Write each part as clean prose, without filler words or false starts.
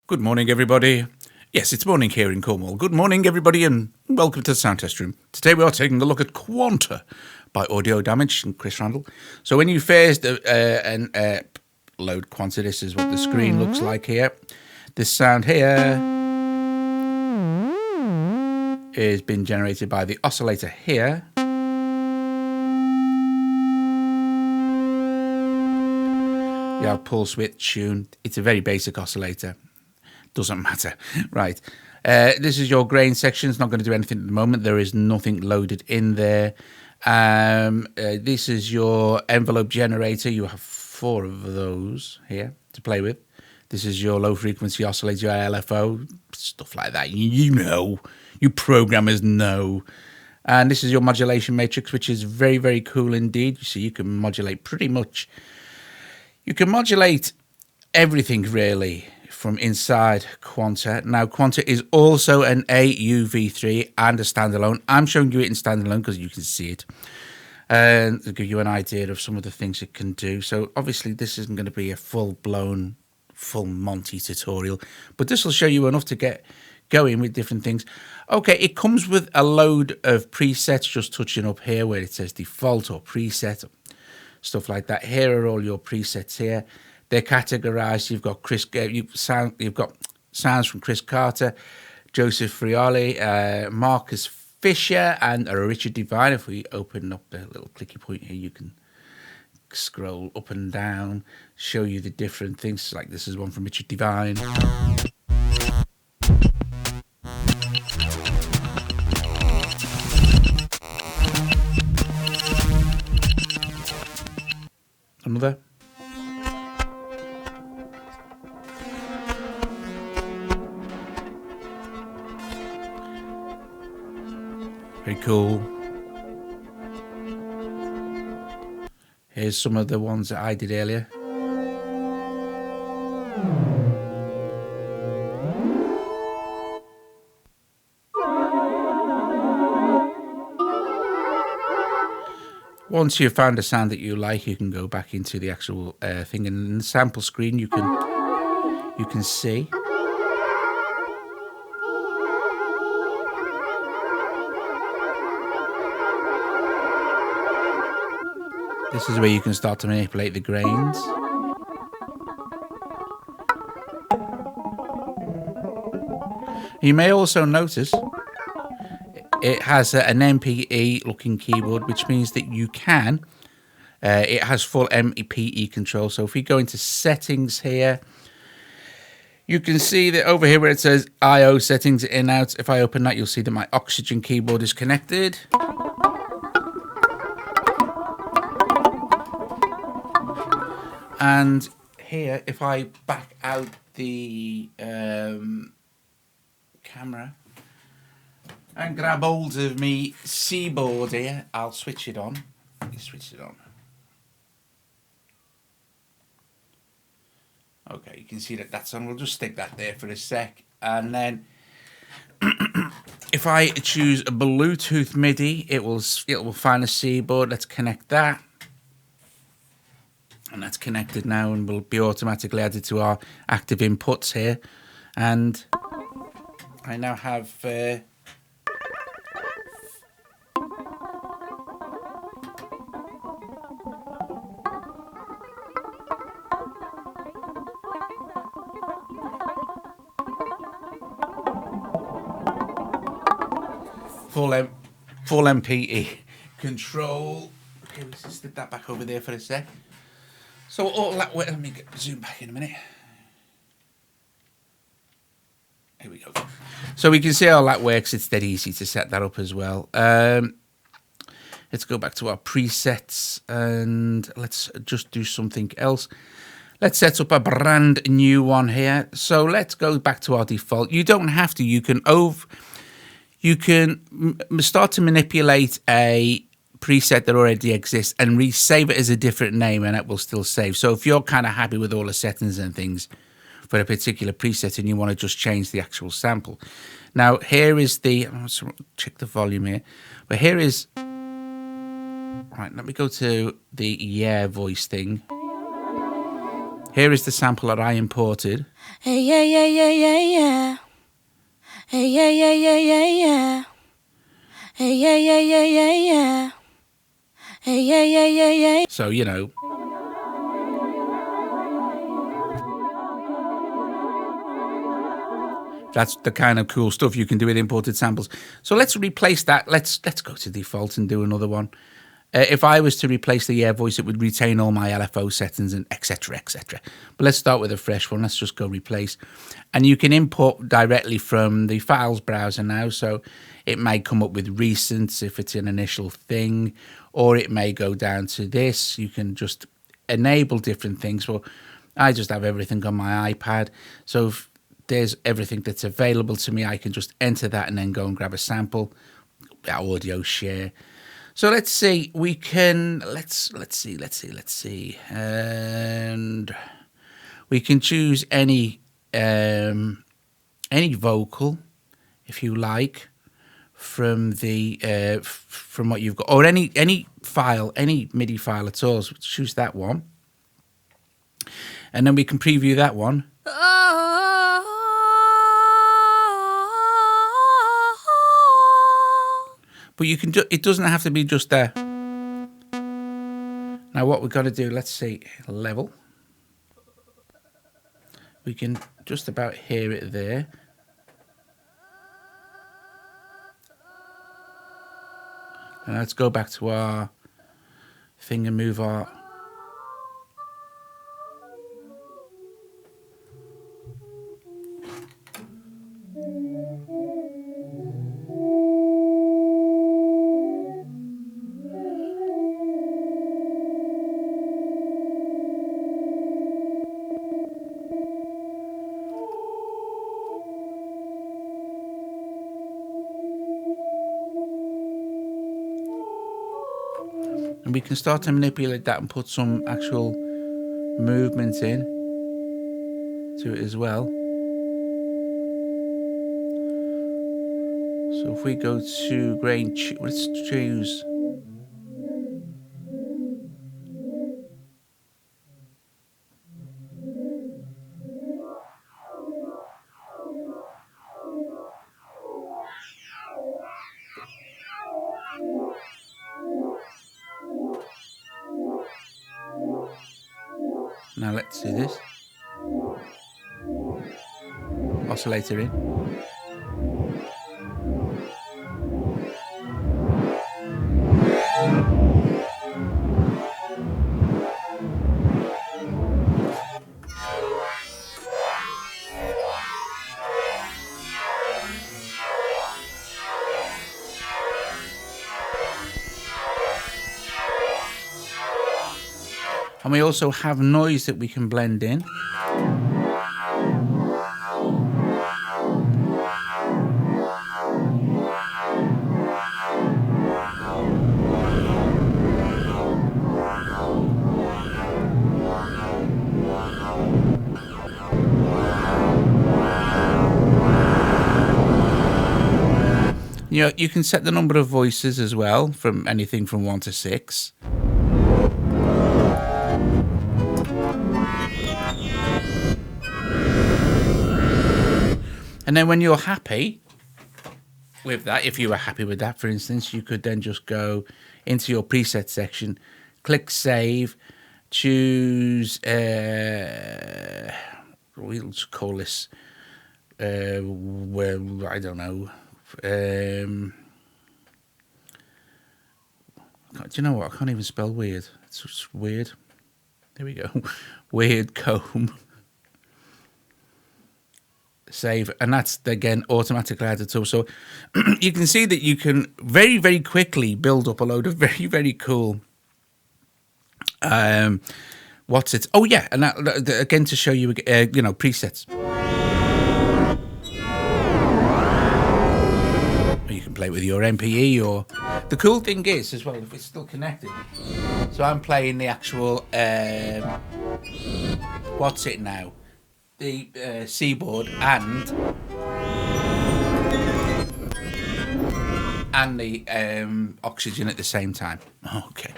Good morning, everybody. Yes, it's morning here in Cornwall. Good morning, everybody, and welcome to the Sound Test Room. Today we are taking a look at Quanta by Audio Damage and Chris Randall. So when you first load Quanta, this is what the screen looks like here. This sound here is being generated by the oscillator here. You have pulse width, tune. It's a very basic oscillator. Doesn't matter. Right. This is your grain section. It's not going to do anything at the moment. There is nothing loaded in there. This is your envelope generator. You have 4 of those here to play with. This is your low frequency oscillator, your LFO, stuff like that. You know, you programmers know. And this is your modulation matrix, which is very, very cool indeed. You see, you can modulate pretty much. You can modulate everything really from inside Quanta. Now, Quanta is also an AUv3 and a standalone. I'm showing you it in standalone because you can see it and to give you an idea of some of the things it can do. So obviously this isn't going to be a full-blown, full Monty tutorial, but this will show you enough to get going with different things. Okay, it comes with a load of presets, just touching up here where it says default or preset, stuff like that. Here are all your presets here. They're categorized. You've got you've got sounds from Chris Carter, Joseph Frioli, Marcus Fisher, and Richard Devine. If we open up the little clicky point here, you can scroll up and down, show you the different things. Like this is one from Richard Devine. Another. Very cool. Here's some of the ones that I did earlier. Once you've found a sound that you like, you can go back into the actual thing, and in the sample screen you can see. This is where you can start to manipulate the grains. You may also notice it has an MPE looking keyboard, which means that you can, it has full MPE control. So if we go into settings here, you can see that over here where it says IO settings in out, if I open that, you'll see that my Oxygen keyboard is connected. And here, if I back out the camera and grab hold of me C-board here, I'll switch it on. Switch it on. Okay, you can see that that's on. We'll just stick that there for a sec. And then if I choose a Bluetooth MIDI, it will find a C-board. Let's connect that. And that's connected now and will be automatically added to our active inputs here. And I now have full MPE control. Okay, let's just stick that back over there for a sec. So all that way, let me zoom back in a minute. Here we go. So we can see how that works. It's dead easy to set that up as well. Let's go back to our presets and let's just do something else. Let's set up a brand new one here. So let's go back to our default. You don't have to. You can start to manipulate a preset that already exists and resave it as a different name, and it will still save. So if you're kind of happy with all the settings and things for a particular preset and you want to just change the actual sample. Now here is the, check the volume here, but here is, right, let me go to the voice thing. Here is the sample that I imported. Hey, yeah, yeah, yeah, yeah, yeah. Hey, yeah, yeah, yeah, yeah, yeah. Hey, yeah, yeah, yeah, yeah, yeah. Hey, yeah, yeah, yeah, yeah. So, you know. That's the kind of cool stuff you can do with imported samples. So let's replace that. Let's go to default and do another one. If I was to replace the air voice, it would retain all my LFO settings and etc. etc. But let's start with a fresh one. Let's just go replace. And you can import directly from the files browser now. So it may come up with recents if it's an initial thing, or it may go down to this. You can just enable different things. Well, I just have everything on my iPad. So if there's everything that's available to me, I can just enter that and then go and grab a sample. Audio share. So let's see, we can, let's see. And we can choose any vocal, if you like, from the, from what you've got, or any file, any MIDI file at all. So choose that one. And then we can preview that one. But you can do, it doesn't have to be just there. Now what we're going to do, let's see, level. We can just about hear it there. And let's go back to our thing and move our... And we can start to manipulate that and put some actual movement in to it as well. So if we go to grain, let's choose. Now let's do this. Oscillator in. And we also have noise that we can blend in. You know, you can set the number of voices as well, from anything from 1 to 6. And then when you're happy with that, if you were happy with that, for instance, you could then just go into your preset section, click save, choose, we'll just call this, well, I don't know. Do you know what? I can't even spell weird. It's just weird. There we go. Weird comb. Save, and that's again automatically added to. So you can see that you can very, very quickly build up a load of very, very cool what's it? Oh yeah, and that, again to show you, you know, presets. You can play with your MPE, or the cool thing is as well, if it's still connected. So I'm playing the actual what's it now? The C-board and the oxygen at the same time. Okay,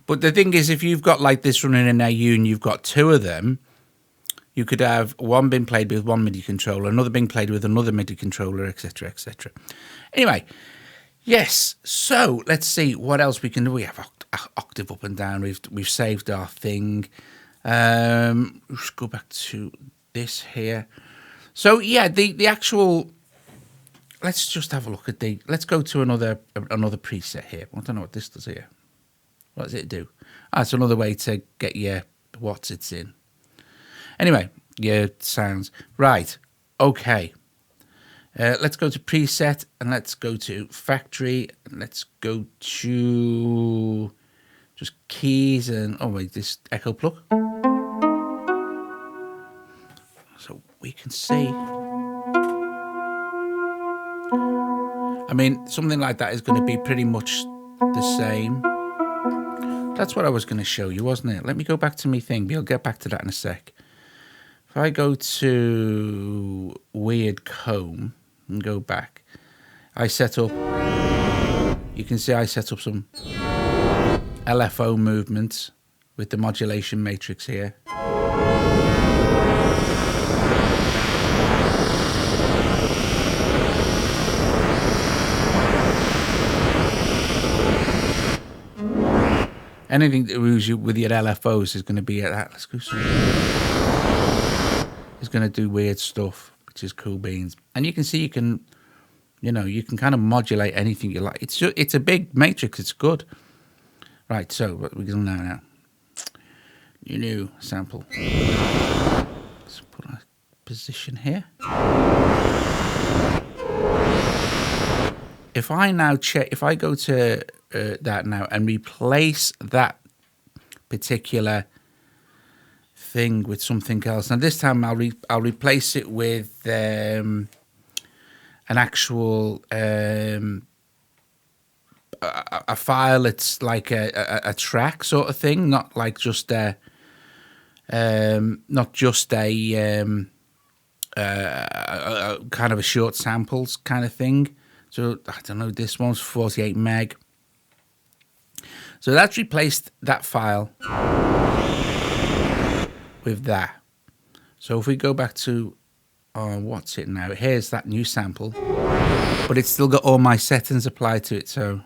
but the thing is, if you've got like this running in AU and you've got two of them, You could have one being played with one MIDI controller, another being played with another MIDI controller, etc., etc. Anyway, yes. So let's see what else we can do. We have octave up and down. We've saved our thing. Let's go back to this here. So yeah, the actual. Let's just have a look at the. Let's go to another preset here. I don't know what this does here. What does it do? It's another way to get your watts it's in. Anyway, your sounds. Right. Okay. Let's go to preset and let's go to factory and let's go to just keys and this echo plug. So we can see. I mean, something like that is going to be pretty much the same. That's what I was going to show you, wasn't it? Let me go back to my thing. We'll get back to that in a sec. If I go to Weird Comb and go back, I set up, you can see I set up some LFO movements with the modulation matrix here. Anything that moves you with your LFOs is going to be at that. Let's go see. It's going to do weird stuff, which is cool beans. And you can see you can kind of modulate anything you like. It's a big matrix. It's good. Right. So what we're going to do now. New sample. Let's put a position here. If I now check, if I go to that now and replace that particular thing with something else. Now this time I'll replace it with an actual a file. It's like a track sort of thing, not like just a kind of a short samples kind of thing. So I don't know. This one's 48 meg. So that's replaced that file with that. So if we go back to, what's it now? Here's that new sample, but it's still got all my settings applied to it. So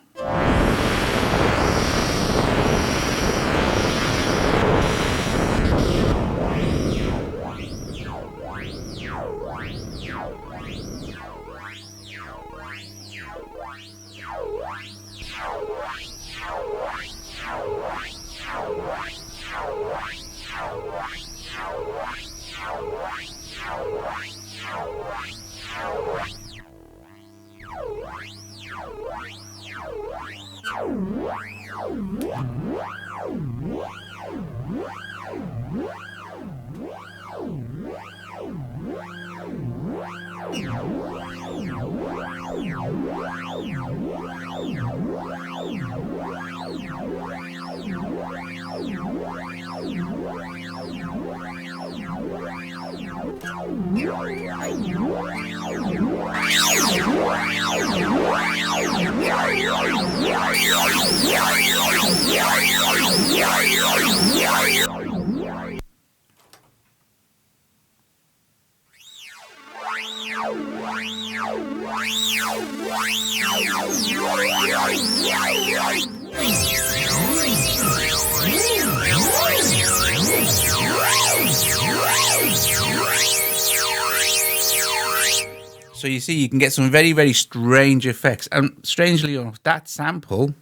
So you see, you can get some very, very strange effects. And strangely enough, that sample,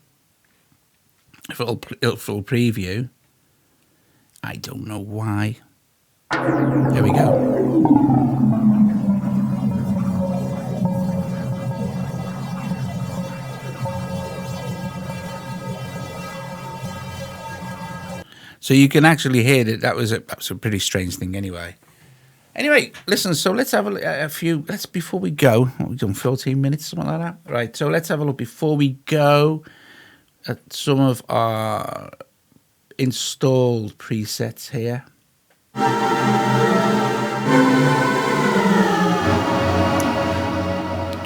if it'll preview, I don't know why. There we go. So you can actually hear that that was a pretty strange thing anyway. Anyway, listen, so let's have a few, before we go, we've done 14 minutes, something like that. Right, so let's have a look before we go at some of our installed presets here.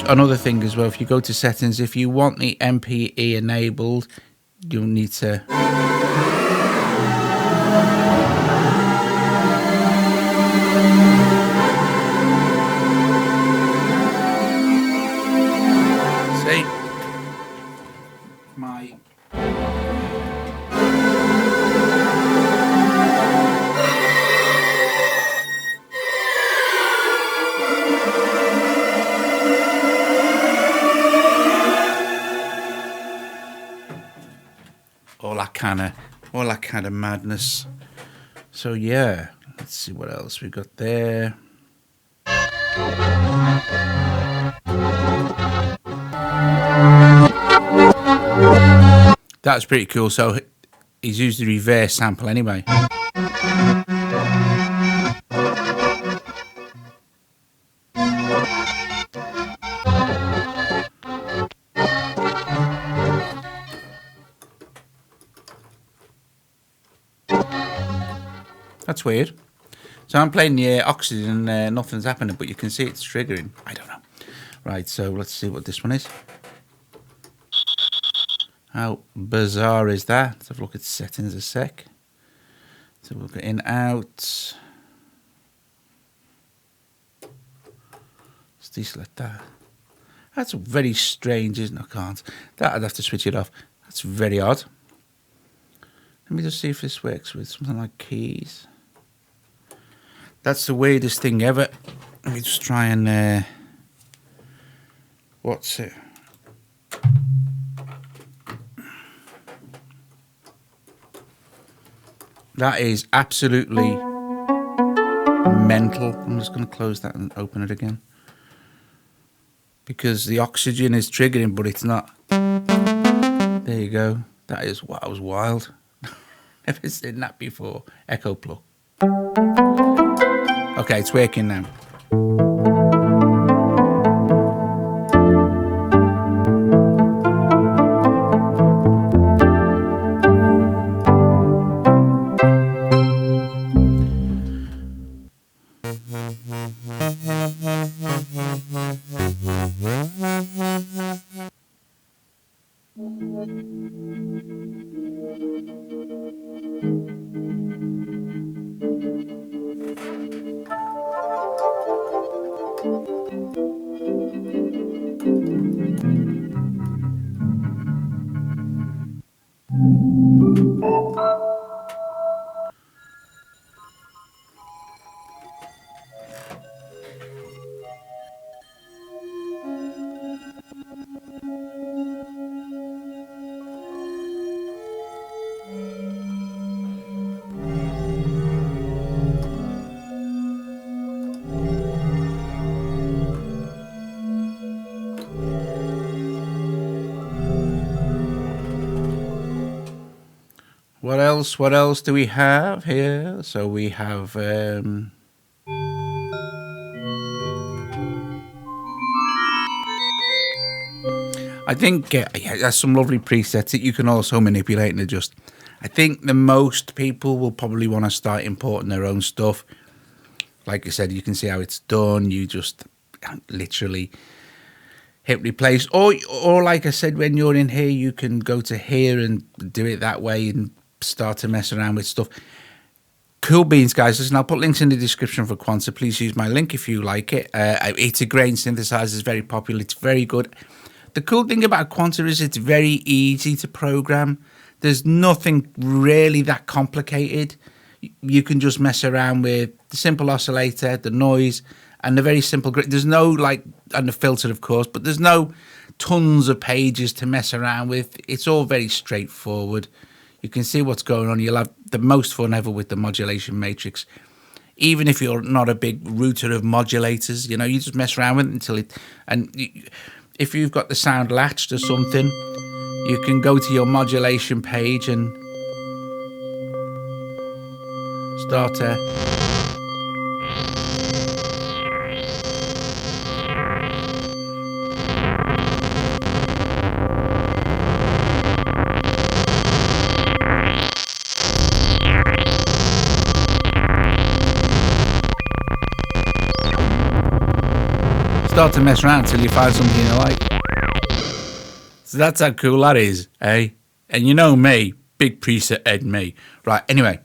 Another thing as well, if you go to settings, if you want the MPE enabled, you'll need to... kind of madness. So yeah, let's see what else we got there. That's pretty cool. So he's used the reverse sample anyway. That's weird. So I'm playing the oxygen and nothing's happening, but you can see it's triggering. I don't know. Right, so let's see what this one is. How bizarre is that? Let's have a look at settings a sec. So we'll go in, out. Let's deselect that. That's very strange, isn't it? I can't. That I'd have to switch it off. That's very odd. Let me just see if this works with something like keys. That's the weirdest thing ever. Let me just try and... what's it? That is absolutely mental. I'm just going to close that and open it again. Because the oxygen is triggering, but it's not. There you go. That was wild. Never seen that before. Echo plug. Okay, it's working now. What else do we have here? So we have I think there's some lovely presets that you can also manipulate and adjust. I think the most people will probably want to start importing their own stuff. Like I said, you can see how it's done. You just literally hit replace, or like I said, when you're in here, you can go to here and do it that way and start to mess around with stuff. Cool beans, guys. Listen, I'll put links in the description for Quanta. Please use my link if you like it. It's a grain synthesizer. It's very popular. It's very good. The cool thing about Quanta is it's very easy to program. There's nothing really that complicated. You can just mess around with the simple oscillator, the noise, and the very simple. There's no and the filter, of course, but there's no tons of pages to mess around with. It's all very straightforward. You can see what's going on. You'll have the most fun ever with the modulation matrix. Even if you're not a big router of modulators, you just mess around with it until it... if you've got the sound latched or something, you can go to your modulation page and start to... mess around until you find something you like. So that's how cool that is, eh? And you know me, big preset Ed me. Right, anyway.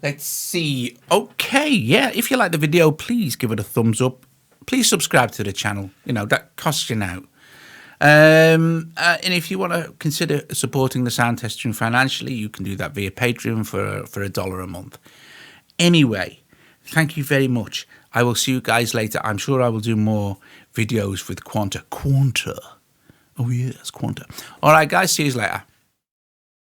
Let's see. Okay, yeah, if you like the video, please give it a thumbs up. Please subscribe to the channel. That costs you now. And if you want to consider supporting the sound testing financially, you can do that via Patreon for $1 a month. Anyway, thank you very much. I will see you guys later. I'm sure I will do more videos with Quanta. Oh, yes, Quanta. All right, guys, see you later.